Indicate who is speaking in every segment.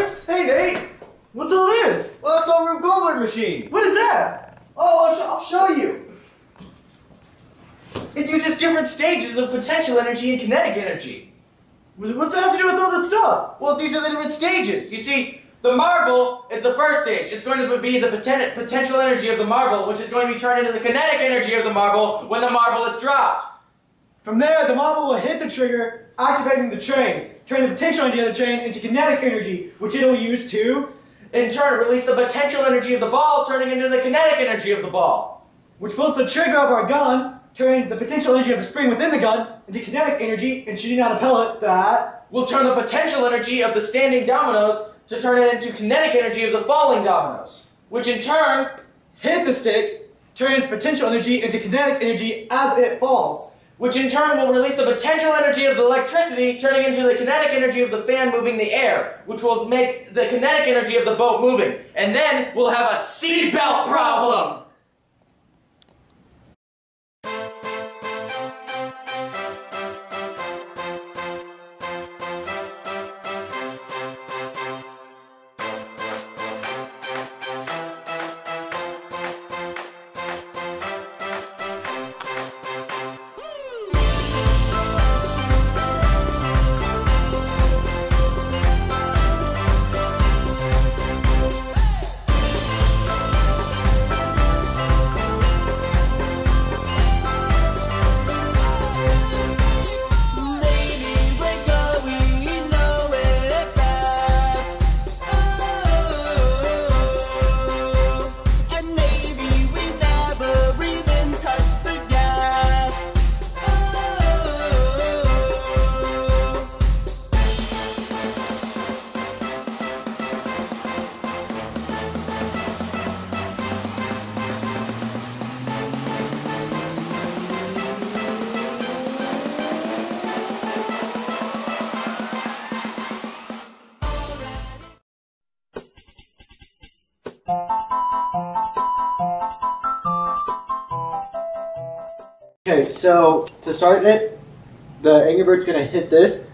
Speaker 1: Alex? Hey, Nate. What's all this?
Speaker 2: Well, that's our Rube Goldberg machine.
Speaker 1: What is that?
Speaker 2: Oh, I'll show you. It uses different stages of potential energy and kinetic energy.
Speaker 1: What's that have to do with all this stuff?
Speaker 2: Well, these are the different stages. You see, the marble is the first stage. It's going to be the potential energy of the marble, which is going to be turned into the kinetic energy of the marble when the marble is dropped.
Speaker 1: From there, the marble will hit the trigger, activating the train, turning the potential energy of the train into kinetic energy, which it'll use to,
Speaker 2: in turn, release the potential energy of the ball, turning into the kinetic energy of the ball.
Speaker 1: which pulls the trigger of our gun, turning the potential energy of the spring within the gun into kinetic energy and shooting out a pellet that
Speaker 2: will turn the potential energy of the standing dominoes to turn it into kinetic energy of the falling dominoes, which in turn
Speaker 1: hit the stick, turning its potential energy into kinetic energy as it falls,
Speaker 2: which in turn will release the potential energy of the electricity, turning into the kinetic energy of the fan moving the air, which will make the kinetic energy of the boat moving. And then we'll have a seatbelt problem!
Speaker 1: Okay, so to start it, the Angry Bird's going to hit this,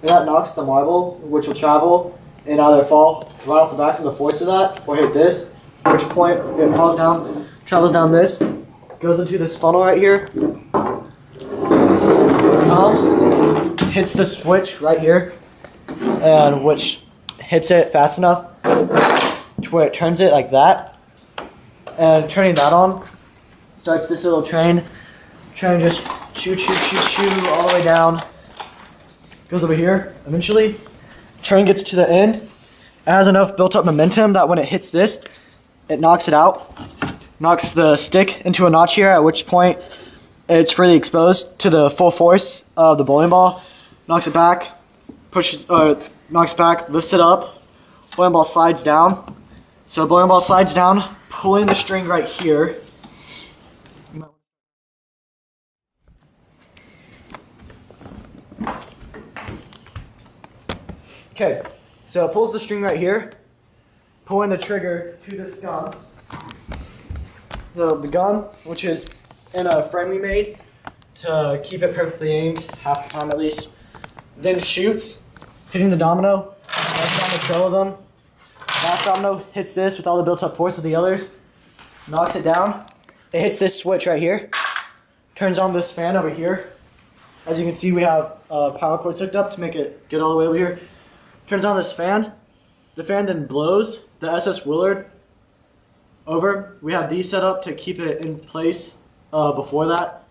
Speaker 1: and that knocks the marble, which will travel and either fall right off the back from the force of that, or hit this, at which point it falls down, travels down this, goes into this funnel right here, comes, hits the switch right here, and which hits it fast enough to where it turns it like that, and turning that on starts this little train. Train just choo all the way down. Goes over here. Eventually, train gets to the end. It has enough built-up momentum that when it hits this, it knocks it out. Knocks the stick into a notch here. At which point, it's freely exposed to the full force of the bowling ball. Knocks it back. Knocks back. Lifts it up. Bowling ball slides down. So bowling ball slides down, pulling the string right here. Okay, so it pulls the string right here, pulling the trigger to this gun. The gun, which is in a frame we made to keep it perfectly aimed, half the time at least, then shoots, hitting the domino, knocks down the trail of them. Last domino hits this with all the built-up force of the others, knocks it down. It hits this switch right here, turns on this fan over here. As you can see, we have power cords hooked up to make it get all the way over here. Turns on this fan. The fan then blows the SS Willard over. We have these set up to keep it in place before that.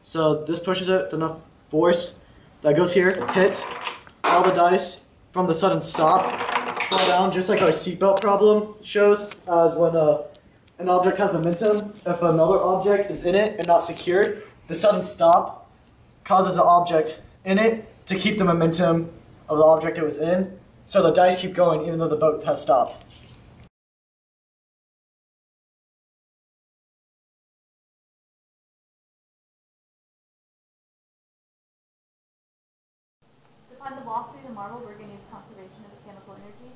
Speaker 1: So this pushes it with enough force that goes here, hits all the dice from the sudden stop, fall down just like our seatbelt problem shows, as when an object has momentum. If another object is in it and not secured, the sudden stop causes the object in it to keep the momentum of the object it was in, so the dice keep going even though the boat has stopped.
Speaker 3: To find the velocity of the marble, we're going to use conservation of mechanical energy.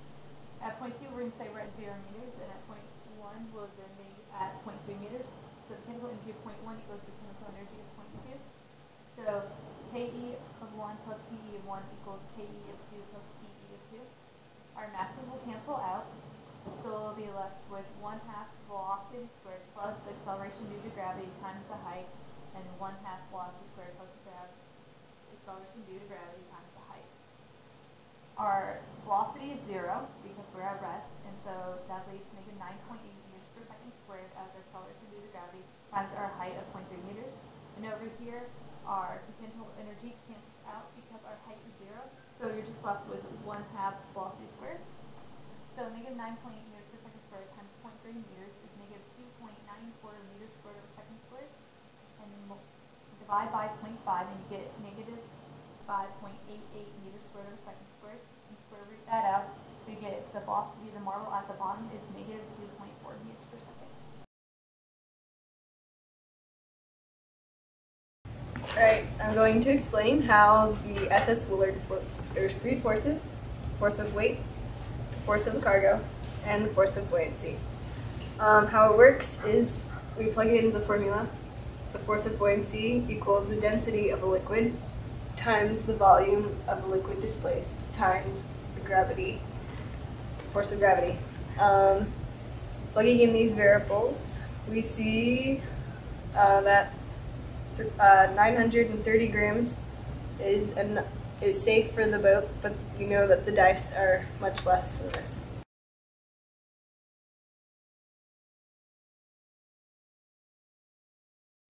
Speaker 3: At point 2, we're going to say we're at 0 meters, and at point 1, we'll then be at 0.3 meters. So the mechanical energy of point 1 equals the chemical energy of point 2. So KE of 1 plus PE of 1 equals KE of 2 plus PE of 2. our masses will cancel out, so we'll be left with 1/2 velocity squared plus the acceleration due to gravity times the height, and 1/2 velocity squared plus the acceleration due to gravity times the height. Our velocity is 0 because we're at rest, and so that leaves negative 9.8 meters per second squared as our acceleration due to gravity times our height of 0.3 meters. And over here, our potential energy cancels out because our height is 0, so you're just left with 1/2 velocity squared. So negative 9.8 meters per second squared times 0.3 meters is negative 2.94 meters squared over second squared. And then we'll divide by 0.5 and you get negative 5.88 meters squared over second squared. And square root that out, so you get the velocity of the marble at the bottom is negative 2.4 meters per second.
Speaker 4: Alright, I'm going to explain how the SS Willard floats. There's 3 forces: force of weight, the force of the cargo, and the force of buoyancy. How it works is we plug it into the formula. The force of buoyancy equals the density of a liquid times the volume of a liquid displaced times the gravity, force of gravity. Plugging in these variables, we see that 930 grams is safe for the boat, but we know that the dice are much less than this.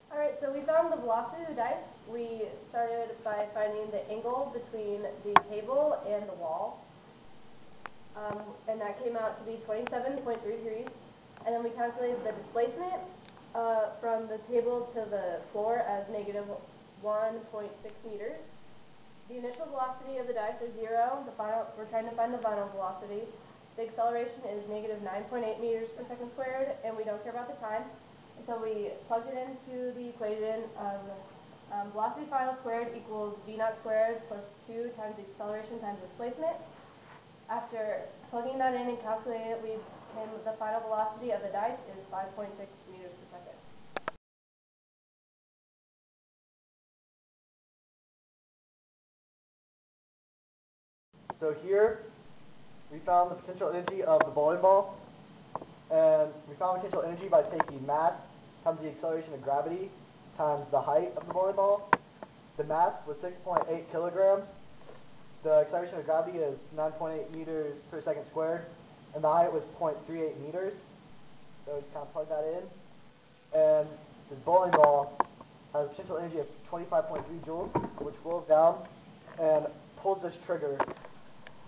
Speaker 5: Alright, so we found the velocity of the dice. We started by finding the angle between the table and the wall, and that came out to be 27.3 degrees. And then we calculated the displacement from the table to the floor as negative 1.6 meters. The initial velocity of the dice is 0. We're trying to find the final velocity. The acceleration is negative 9.8 meters per second squared, and we don't care about the time. And so we plugged it into the equation of velocity final squared equals v naught squared plus 2 times the acceleration times displacement. After plugging that in and calculating it, the final velocity of the dice is 5.6 meters per second.
Speaker 1: So here, we found the potential energy of the bowling ball, and we found potential energy by taking mass times the acceleration of gravity times the height of the bowling ball. The mass was 6.8 kilograms. The acceleration of gravity is 9.8 meters per second squared, and the height was 0.38 meters. So just kind of plug that in. And this bowling ball has a potential energy of 25.3 joules, which rolls down and pulls this trigger,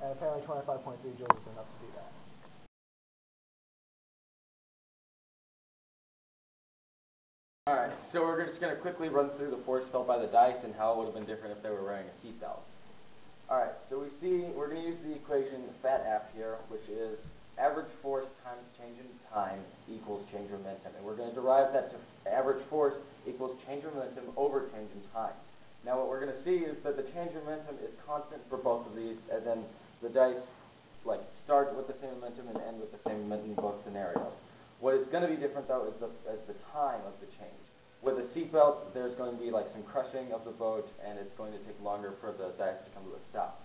Speaker 1: and apparently 25.3 joules is enough to do that.
Speaker 2: Alright, so we're just going to quickly run through the force felt by the dice and how it would have been different if they were wearing a seatbelt. Alright, so we're going to use the equation FAT-F here, which is average force times change in time equals change momentum. And we're going to derive that to average force equals change momentum over change in time. Now what we're going to see is that the change momentum is constant for both of these, and then the dice start with the same momentum and end with the same momentum in both scenarios. What is going to be different, though, is the time of the change. With a seatbelt, there's going to be some crushing of the boat, and it's going to take longer for the dice to come to a stop.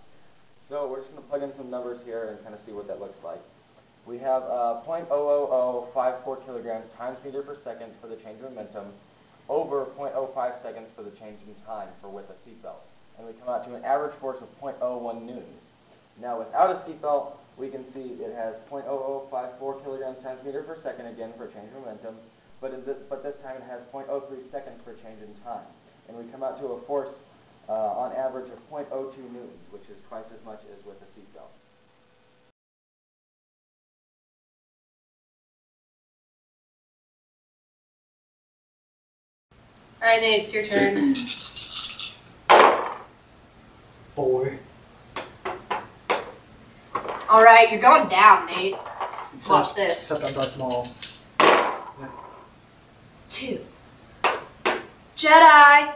Speaker 2: So we're just going to plug in some numbers here and kind of see what that looks like. We have 0.00054 kilograms times meter per second for the change in momentum over 0.05 seconds for the change in time with a seatbelt. And we come out to an average force of 0.01 newtons. Now without a seatbelt, we can see it has 0.0054 kilograms times meter per second again for change in momentum, but this time it has 0.03 seconds for change in time. And we come out to a force on average of 0.02 newtons, which is twice as much as with a seatbelt.
Speaker 4: All right, Nate, it's your turn.
Speaker 1: 4.
Speaker 4: All right, you're going down, Nate. Watch this.
Speaker 1: Except on Darth Maul.
Speaker 4: 2. Jedi.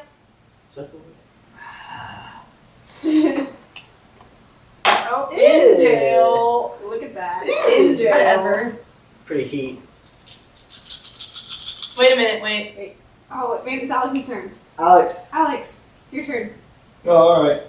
Speaker 4: Oh, in jail. Look at that. In jail. Whatever.
Speaker 1: Pretty heat.
Speaker 4: Wait a minute. Wait. Oh, maybe it's Alex's turn.
Speaker 1: Alex.
Speaker 4: Alex, it's your turn.
Speaker 1: Oh, alright.